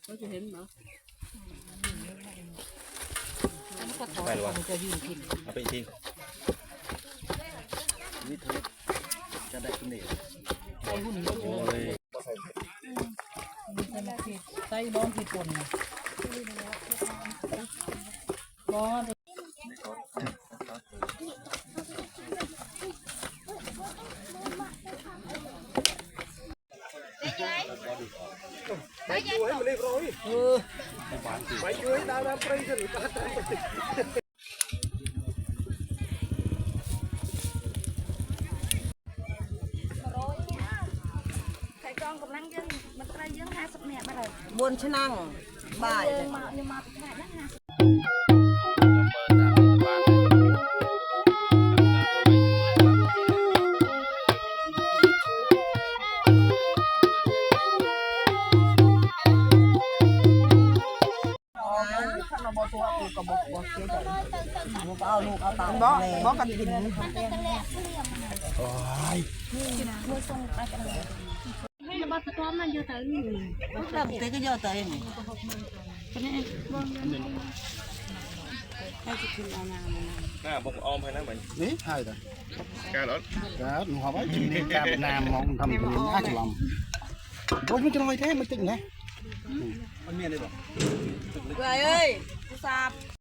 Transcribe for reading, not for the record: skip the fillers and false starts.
เขาจะเห็นเหรอไปหรอจะยืนกินเอาไปอีกทีนี่เธอจะได้กินเองใส่หุ่นโอ้ยใส่บ้องที่ปนบ้องไปช่วยมันเลยร้อยไปช่วยดาวน้ำปริงกันตาตาใครกองกำลังยังมันใครยัง50 แม่มาเลย บนชนั่งบ่าย มายังมาแค่นั้นนะเราบอกตัวกูกับบอกเสียใจลูกเอาลูกเอาตามบอกกันกินให้ระบาดตะกร้อมันเยอะแต่นี่ แต่บุกเตก็เยอะแต่ยังให้จะกินเอาน้ำ น่าบอกออมให้นะเหมือน นี่ใช่แต่ แกรถ หนูหอบไว้กินในกาบน้ำมองทำเป็นน่าจะลำโอ้ยมันจะลอยแท้มันตึงไงมันมีอะไรบ้าง เอ้ยกูทราบ